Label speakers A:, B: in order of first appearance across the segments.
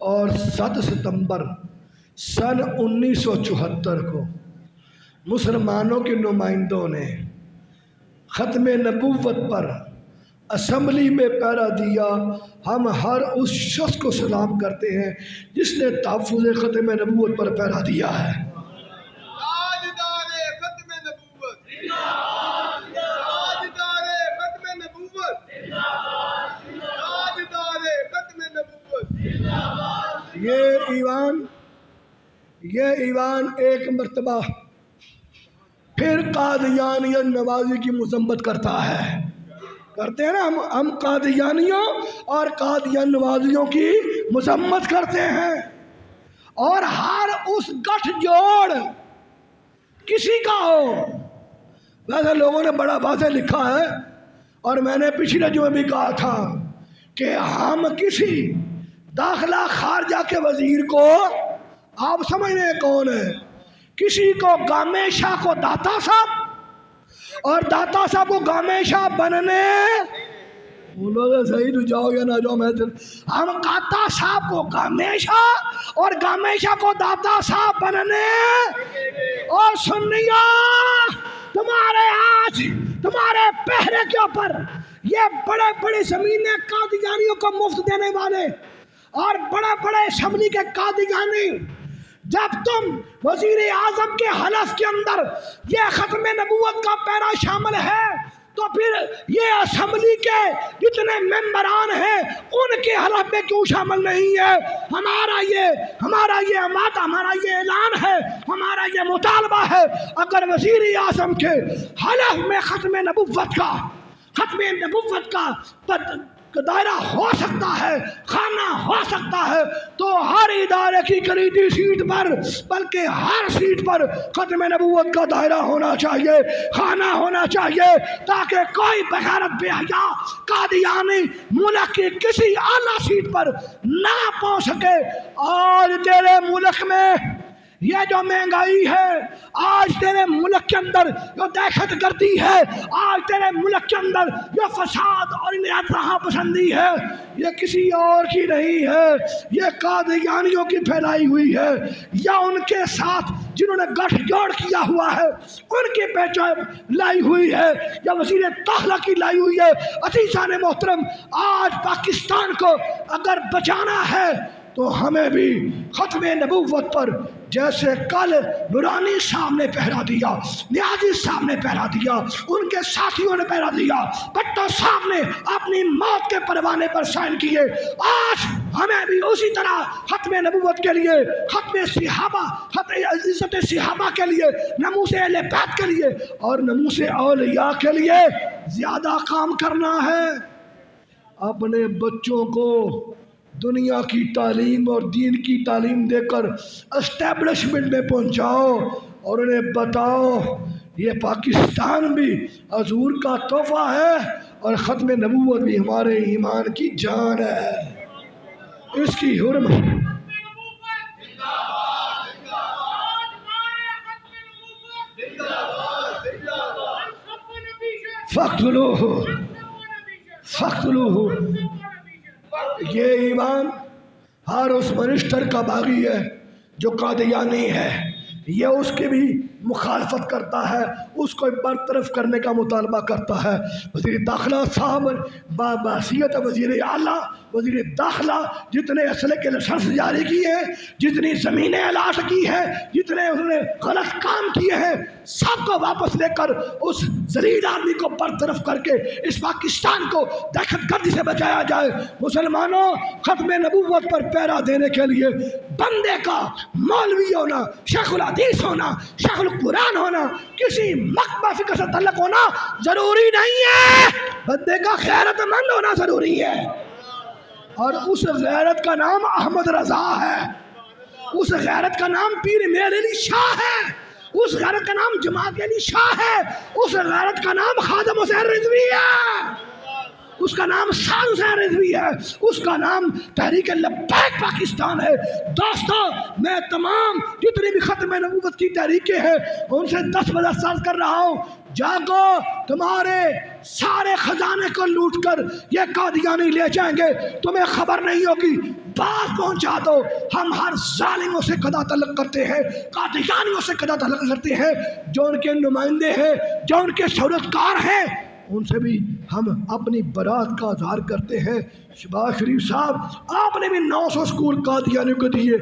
A: اور 7 ستمبر سن 1974 کو مسلمانوں کے نمائندوں نے ختم نبوت پر اسمبلی میں پہرا دیا۔ ہم ہر اس شخص کو سلام کرتے ہیں جس نے تحفظ ختم نبوت پر پہرا دیا ہے۔
B: تاجدار ختم نبوت، تاجدار ختم نبوت، تاجدار ختم نبوت۔
A: یہ ایوان ایک مرتبہ پھر قادیانیت نوازی کی مذمت کرتا ہے۔ کرتے ہیں نا ہم قادیانیوں اور قادیان نوازیوں کی مذمت کرتے ہیں، اور ہر اس گٹھ جوڑ کسی کا ہو۔ ویسے لوگوں نے بڑا واضح لکھا ہے، اور میں نے پچھلے جمعے بھی کہا تھا کہ ہم کسی داخلہ خارجہ کے وزیر کو، آپ سمجھ رہے ہیں کون ہے، کسی کو گامے شاہ کو داتا صاحب اور داتا صاحب کو گامے شاہ بننے، بولو صحیح تو جاؤ یا نہ جاؤ، ہم داتا صاحب کو گامے شاہ اور گامے شاہ کو داتا صاحب بننے، اور سنیا تمہارے آج تمہارے پہرے کے اوپر یہ بڑے بڑے زمینیں قادیانیوں کو مفت دینے والے اور بڑے بڑے اسمبلی کے قادیانی، جب تم وزیر اعظم کے حلف کے اندر یہ ختم نبوت کا پیرا شامل ہے، تو پھر یہ اسمبلی کے جتنے ممبران ہیں ان کے حلف میں کیوں شامل نہیں ہے؟ ہمارا یہ عماد، ہمارا یہ اعلان ہے، ہمارا یہ مطالبہ ہے، اگر وزیر اعظم کے حلف میں ختم نبوت کا دائرہ ہو سکتا ہے، خانہ ہو سکتا ہے، تو ہر ادارے کی کلیدی سیٹ پر، بلکہ ہر سیٹ پر ختم نبوت کا دائرہ ہونا چاہیے، خانہ ہونا چاہیے، تاکہ کوئی بغیرت بے حیا قادیانی ملک کی کسی اعلیٰ سیٹ پر نہ پہنچ سکے۔ آج تیرے ملک میں یہ جو مہنگائی ہے، آج تیرے ملک کے اندر جو دہشت گردی ہے، آج تیرے ملک کے اندر جو فساد اور انتہا پسندی ہے، یہ کسی اور کی نہیں ہے، یہ قادیانیوں کی پھیلائی ہوئی ہے، یا ان کے ساتھ جنہوں نے گٹھ جوڑ کیا ہوا ہے ان کی پہچان لائی ہوئی ہے، یا وزیر داخلہ کی لائی ہوئی ہے۔ عزیزان محترم، آج پاکستان کو اگر بچانا ہے تو ہمیں بھی ختم نبوت پر، جیسے کل نورانی صاحب نے پہرا دیا، نیازی صاحب نے پہرا دیا، ان کے ساتھیوں نے پہرا دیا، بھٹو صاحب نے اپنی موت کے پروانے پر سائن کیے، آج ہمیں بھی اسی طرح ختم نبوت کے لیے، ختم صحابہ، ختم عزت صحابہ کے لیے، ناموس اہل بیت کے لیے اور ناموس اولیاء کے لیے زیادہ کام کرنا ہے۔ اپنے بچوں کو دنیا کی تعلیم اور دین کی تعلیم دے کر اسٹیبلشمنٹ میں پہنچاؤ، اور انہیں بتاؤ یہ پاکستان بھی حضور کا تحفہ ہے، اور ختم نبوت بھی ہمارے ایمان کی جان ہے، اس کی حرمت۔ فقتلوہ، یہ ایمان ہر اس منسٹر کا باغی ہے جو قادیانی ہے، یہ اس کی بھی مخالفت کرتا ہے، اس کو برطرف کرنے کا مطالبہ کرتا ہے۔ وزیر داخلہ صاحب بحیثیت وزیر اعلیٰ وزیر داخلہ جتنے اسلحے کے لائسنس جاری کیے ہیں، جتنی زمینیں الاٹ کی ہیں، جتنے انہوں نے غلط کام کیے ہیں، سب کو واپس لے کر اس ذلیل آدمی کو برطرف کر کے اس پاکستان کو دہشت گردی سے بچایا جائے۔ مسلمانوں، ختم نبوت پر پیرا دینے کے لیے بندے کا مولوی ہونا، شیخ الحدیث ہونا، شیخ القرآن ہونا، کسی مکتبہ فکر سے تعلق ہونا ضروری نہیں ہے، بندے کا غیرت مند ہونا ضروری ہے، اور اس غیرت کا نام احمد رضا ہے، اس غیرت کا نام پیر میر علی شاہ ہے، اس غیرت کا نام جماعت علی شاہ ہے، اس غیرت کا نام خادم حسین رضوی ہے، اس کا نام سعد حسین رضوی ہے، اس کا نام تحریک لبیک پاکستان ہے۔ دوستو، میں تمام جتنی بھی ختم نبوت کی تحریکیں ہیں ان سے 10 بجے سال کر رہا ہوں، جاگو، تمہارے سارے خزانے کو لوٹ کر یہ قادیانی لے جائیں گے، تمہیں خبر نہیں ہوگی۔ بات پہنچا دو، ہم ہر ظالموں سے قضا طلب کرتے ہیں، قادیانیوں سے قضا طلب کرتے ہیں، جو ان کے نمائندے ہیں، جو ان کے سہولتکار ہیں، ان سے بھی ہم اپنی برات کا اظہار کرتے ہیں۔ شہباز شریف صاحب، آپ نے بھی 900 سکول قادیانیوں کو دیے،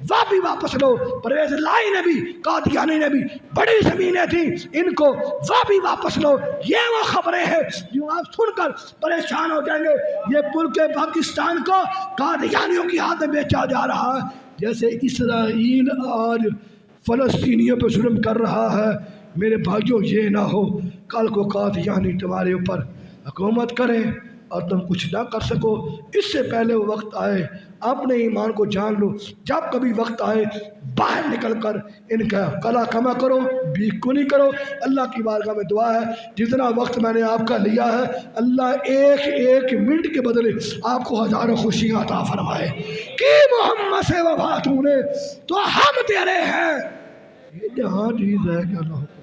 A: وہ بھی واپس لو۔ پرویز لائی نے بھی، قادیانی نے بھی، بڑی زمینیں تھیں ان کو، وہ بھی واپس لو۔ یہ وہ خبریں ہیں جو آپ سن کر پریشان ہو جائیں گے۔ یہ ملک پاکستان کو قادیانیوں کی ہاتھ میں بیچا جا رہا ہے، جیسے اسرائیل آج فلسطینیوں پہ ظلم کر رہا ہے۔ میرے بھائیوں، یہ نہ ہو کل کو قادیانی تمہارے اوپر حکومت کریں اور تم کچھ نہ کر سکو۔ اس سے پہلے وہ وقت آئے، اپنے ایمان کو جان لو۔ جب کبھی وقت آئے، باہر نکل کر ان کا کلا کما کرو، بھیک کو نہیں کرو۔ اللہ کی بارگاہ میں دعا ہے، جتنا وقت میں نے آپ کا لیا ہے، اللہ ایک ایک منٹ کے بدلے آپ کو ہزاروں خوشیاں عطا فرمائے۔ کہ محمد سے وفا تو نے تو ہم تیرے ہیں، یہ جہاں چیز ہے کہ اللہ